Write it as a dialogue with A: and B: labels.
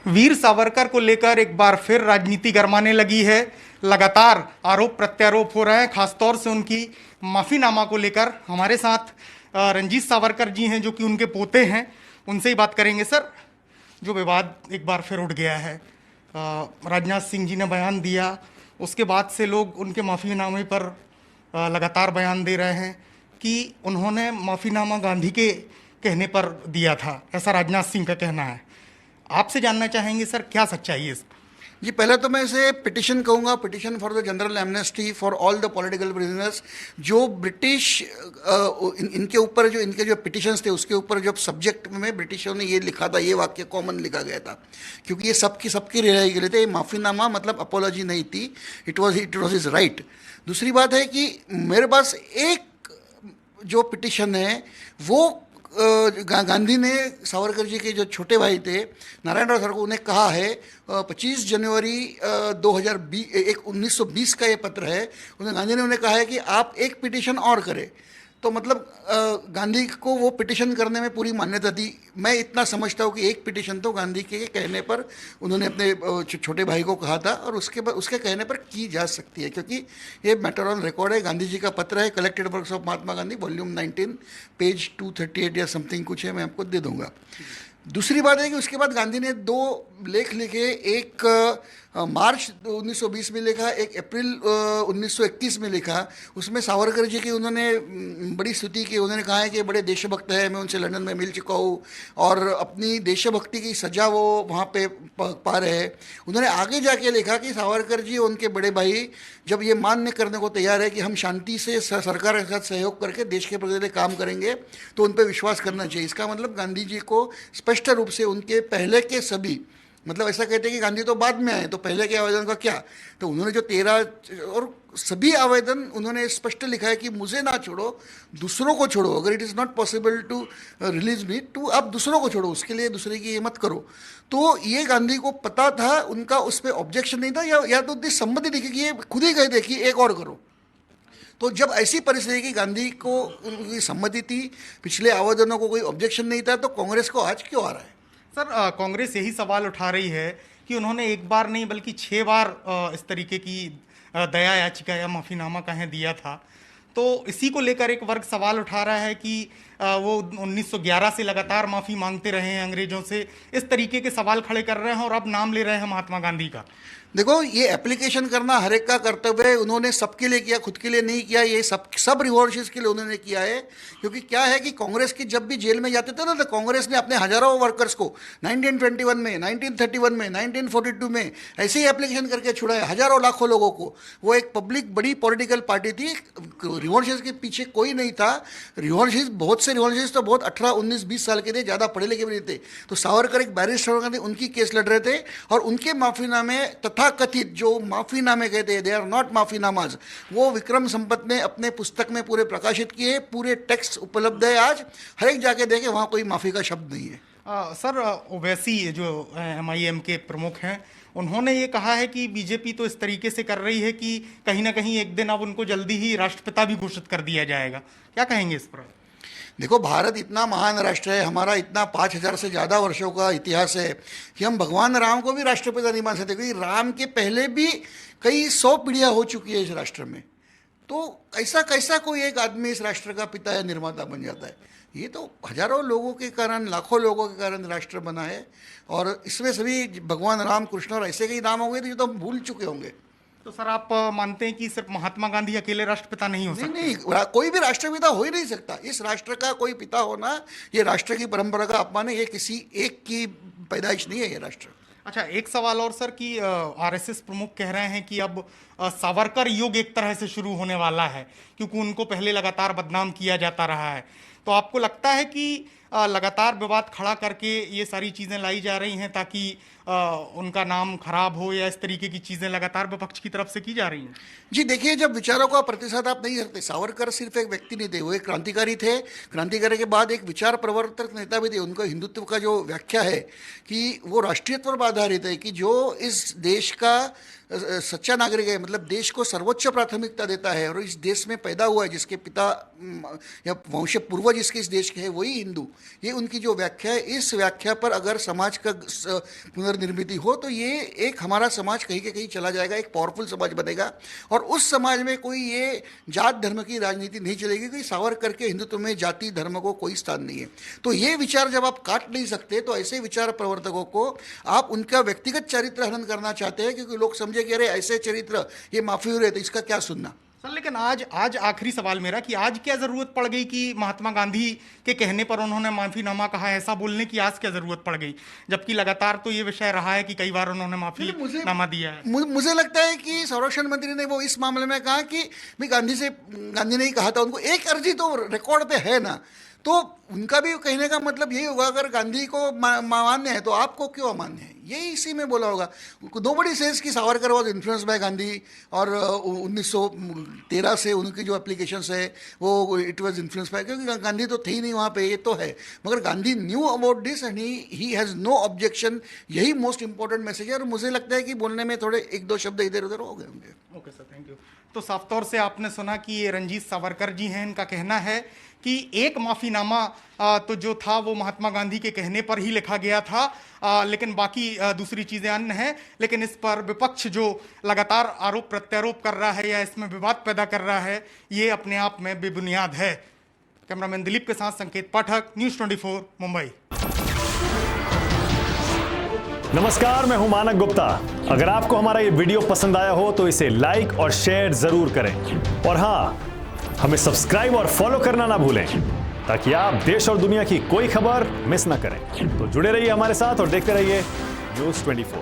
A: वीर सावरकर को लेकर एक बार फिर राजनीति गरमाने लगी है। लगातार आरोप प्रत्यारोप हो रहे हैं, खासतौर से उनकी माफीनामा को लेकर। हमारे साथ रंजीत सावरकर जी हैं, जो कि उनके पोते हैं। उनसे ही बात करेंगे। सर, जो विवाद एक बार फिर उठ गया है, राजनाथ सिंह जी ने बयान दिया, उसके बाद से लोग उनके माफीनामे पर लगातार बयान दे रहे हैं कि उन्होंने माफीनामा गांधी के कहने पर दिया था, ऐसा राजनाथ सिंह का कहना है। आपसे जानना चाहेंगे सर, क्या सच्चाई है इसमें?
B: जी, पहले तो मैं इसे पिटिशन कहूँगा, petition for the general amnesty for all the political prisoners. जो ब्रिटिश इनके ऊपर जो इनके जो पिटिशंस थे, उसके ऊपर जब सब्जेक्ट में ब्रिटिशों ने ये लिखा था, ये वाक्य कॉमन लिखा गया था, क्योंकि ये सबकी रिहाई के लिए थे। माफ़ीनामा मतलब अपोलॉजी नहीं थी, इट वॉज इज राइट। दूसरी बात है कि मेरे पास एक जो पिटिशन है वो गांधी ने सावरकर जी के जो छोटे भाई थे नारायण राव सर को, उन्हें कहा है 25 जनवरी 1920 का ये पत्र है। गांधी ने उन्हें कहा है कि आप एक पिटिशन और करें। तो मतलब गांधी को वो पिटिशन करने में पूरी मान्यता थी। मैं इतना समझता हूँ कि एक पिटिशन तो गांधी के कहने पर उन्होंने अपने छोटे भाई को कहा था, और उसके कहने पर की जा सकती है, क्योंकि ये मैटर ऑन रिकॉर्ड है। गांधी जी का पत्र है, collected works of Mahatma Gandhi, volume 19, page 238 या समथिंग कुछ है, मैं आपको दे दूंगा। दूसरी बात है कि उसके बाद गांधी ने 2 लेख लिखे, एक मार्च 1920 में लिखा, एक अप्रैल 1921 में लिखा। उसमें सावरकर जी की उन्होंने बड़ी स्तुति की। उन्होंने कहा है कि बड़े देशभक्त है, मैं उनसे लंदन में मिल चुका हूँ, और अपनी देशभक्ति की सजा वो वहाँ पे पा रहे हैं। उन्होंने आगे जाके लिखा कि सावरकर जी और उनके बड़े भाई जब ये मान्य करने को तैयार है कि हम शांति से सरकार के साथ सहयोग करके देश के प्रति काम करेंगे, तो उन पर विश्वास करना चाहिए। इसका मतलब गांधी जी को स्पष्ट रूप से उनके पहले के सभी, मतलब ऐसा कहते हैं कि गांधी तो बाद में आए, तो पहले के आवेदन का क्या, तो उन्होंने जो 13 और सभी आवेदन उन्होंने स्पष्ट लिखा है कि मुझे ना छोड़ो, दूसरों को छोड़ो। अगर it is not possible to release me, टू आप दूसरों को छोड़ो, उसके लिए दूसरे की ये मत करो। तो ये गांधी को पता था, उनका उस पर ऑब्जेक्शन नहीं था, या तो उनकी सम्मति दिखी कि ये खुद ही कहे थे कि एक और करो। तो जब ऐसी परिस्थिति की गांधी को उनकी सम्मति थी, पिछले आवेदनों को कोई ऑब्जेक्शन नहीं था, तो कांग्रेस को आज क्यों आ रहा है?
A: सर, कांग्रेस यही सवाल उठा रही है कि उन्होंने एक बार नहीं बल्कि 6 बार इस तरीके की दया याचिका या माफीनामा कहें दिया था। तो इसी को लेकर एक वर्ग सवाल उठा रहा है कि वो 1911 से लगातार माफी मांगते रहे हैं अंग्रेजों से। इस तरीके के सवाल खड़े कर रहे हैं और अब नाम ले रहे हैं महात्मा गांधी का।
B: देखो, ये एप्लीकेशन करना हर एक का कर्तव्य है। उन्होंने सबके लिए किया, खुद के लिए नहीं किया। ये सब रिवॉल्यूशंस के लिए उन्होंने किया है। क्योंकि क्या है कि कांग्रेस की जब भी जेल में जाते थे ना, तो कांग्रेस ने अपने हजारों वर्कर्स को 1921 में, 1931 में, 1942 में ऐसे ही एप्लीकेशन करके छुड़ाया, हजारों लाखों लोगों को। वो एक पब्लिक बड़ी पॉलिटिकल पार्टी थी। रिवॉल्यूशंस के पीछे कोई नहीं था। रिवॉल्यूशंस, बहुत से रिवॉल्यूशंस तो बहुत 18, 19, 20 साल के थे, ज़्यादा पढ़े लिखे भी नहीं थे। तो सावरकर एक बैरिस्टर थे, उनकी केस लड़ रहे थे, और उनके माफीनामे, तथाकथित जो माफीनामे कहते हैं, दे आर नॉट माफीनामाज, वो विक्रम संपत ने अपने पुस्तक में पूरे प्रकाशित किए। पूरे टेक्स्ट उपलब्ध है, आज हर एक जाके देखे, वहाँ कोई माफी का शब्द नहीं है।
A: सर, ओवैसी जो MIM के प्रमुख हैं, उन्होंने ये कहा है कि बीजेपी तो इस तरीके से कर रही है कि कहीं ना कहीं एक दिन अब उनको जल्दी ही राष्ट्रपिता भी घोषित कर दिया जाएगा। क्या कहेंगे इस पर?
B: देखो, भारत इतना महान राष्ट्र है, हमारा इतना 5000 से ज़्यादा वर्षों का इतिहास है कि हम भगवान राम को भी राष्ट्रपिता नहीं मान सकते, क्योंकि राम के पहले भी कई 100 पीढ़ियाँ हो चुकी है इस राष्ट्र में। तो ऐसा कैसा कोई एक आदमी इस राष्ट्र का पिता या निर्माता बन जाता है? ये तो हजारों लोगों के कारण, लाखों लोगों के कारण राष्ट्र बना है, और इसमें सभी भगवान राम, कृष्ण और ऐसे कई नाम होंगे तो हम भूल चुके होंगे।
A: तो सर, आप मानते हैं कि सिर्फ महात्मा गांधी अकेले राष्ट्रपिता नहीं हो सकते?
B: नहीं, कोई भी राष्ट्रपिता हो ही नहीं सकता। इस राष्ट्र का कोई पिता होना, ये राष्ट्र की परंपरा का अपमान है। ये किसी एक की पैदाइश नहीं है ये राष्ट्र।
A: अच्छा, एक सवाल और सर कि RSS प्रमुख कह रहे हैं कि अब सावरकर युग एक तरह से शुरू होने वाला है, क्योंकि उनको पहले लगातार बदनाम किया जाता रहा है। तो आपको लगता है कि लगातार विवाद खड़ा करके ये सारी चीज़ें लाई जा रही हैं ताकि उनका नाम खराब हो, या इस तरीके की चीज़ें लगातार विपक्ष की तरफ से की जा रही हैं?
B: जी देखिए, जब विचारों का प्रतिशत आप नहीं करते, सावरकर सिर्फ एक व्यक्ति नहीं थे, वो एक क्रांतिकारी थे। क्रांतिकारी के बाद एक विचार प्रवर्तक नेता भी थे। उनको हिंदुत्व का जो व्याख्या है कि वो राष्ट्रीयत्व पर आधारित है, कि जो इस देश का सच्चा नागरिक है, मतलब देश को सर्वोच्च प्राथमिकता देता है और इस देश में पैदा हुआ है, जिसके पिता या वंश पूर्वज जिसके इस देश के हैं वही हिंदू, ये उनकी जो व्याख्या है, इस व्याख्या पर अगर समाज का पुनर्निर्मिति हो तो ये एक हमारा समाज कहीं के कहीं चला जाएगा, एक पावरफुल समाज बनेगा। और उस समाज में कोई ये जात धर्म की राजनीति नहीं चलेगी, क्योंकि सावरकर के हिंदुत्व में जाति धर्म को कोई स्थान नहीं है। तो ये विचार जब आप काट नहीं सकते तो ऐसे विचार प्रवर्तकों को आप उनका व्यक्तिगत चरित्र हनन करना चाहते हैं, क्योंकि लोग समझे कि अरे ऐसे चरित्र ये माफी हो रहे तो इसका क्या सुनना।
A: सर लेकिन आज आखिरी सवाल मेरा कि आज क्या जरूरत पड़ गई कि महात्मा गांधी के कहने पर उन्होंने माफीनामा कहा, ऐसा बोलने की आज क्या जरूरत पड़ गई, जबकि लगातार तो ये विषय रहा है कि कई बार उन्होंने माफीनामा दिया है।
B: मुझे लगता है कि संरक्षण मंत्री ने वो इस मामले में कहा कि भाई गांधी ने ही कहा था, उनको एक अर्जी तो रिकॉर्ड पे है ना, तो उनका भी कहने का मतलब यही होगा अगर गांधी को मान्य है तो आपको क्यों अमान्य है, यही इसी में बोला होगा। नोबडी सेज कि Savarkar was influence by Gandhi और 1913 से उनकी जो एप्लीकेशंस है वो इट वाज इन्फ्लुएंस बाय, क्योंकि गांधी तो थे ही नहीं वहाँ पे, ये तो है, मगर Gandhi knew about this and he has no objection, यही मोस्ट इंपॉर्टेंट मैसेज है। और मुझे लगता है कि बोलने में थोड़े एक दो शब्द इधर उधर हो गए होंगे।
A: Okay sir, thank you. तो साफ तौर से आपने सुना कि ये रंजीत सावरकर जी हैं, इनका कहना है कि एक माफीनामा तो जो था वो महात्मा गांधी के कहने पर ही लिखा गया था, लेकिन बाकी दूसरी चीजें अन्य हैं। लेकिन इस पर विपक्ष जो लगातार आरोप प्रत्यारोप कर रहा है या इसमें विवाद पैदा कर रहा है, ये अपने आप में बेबुनियाद है। कैमरामैन दिलीप के साथ संकेत पाठक, न्यूज़ 24 मुंबई।
C: नमस्कार, मैं हूं मानक गुप्ता। अगर आपको हमारा ये वीडियो पसंद आया हो तो इसे लाइक और शेयर जरूर करें, और हाँ, हमें सब्सक्राइब और फॉलो करना ना भूलें ताकि आप देश और दुनिया की कोई खबर मिस ना करें। तो जुड़े रहिए हमारे साथ और देखते रहिए न्यूज़ 24।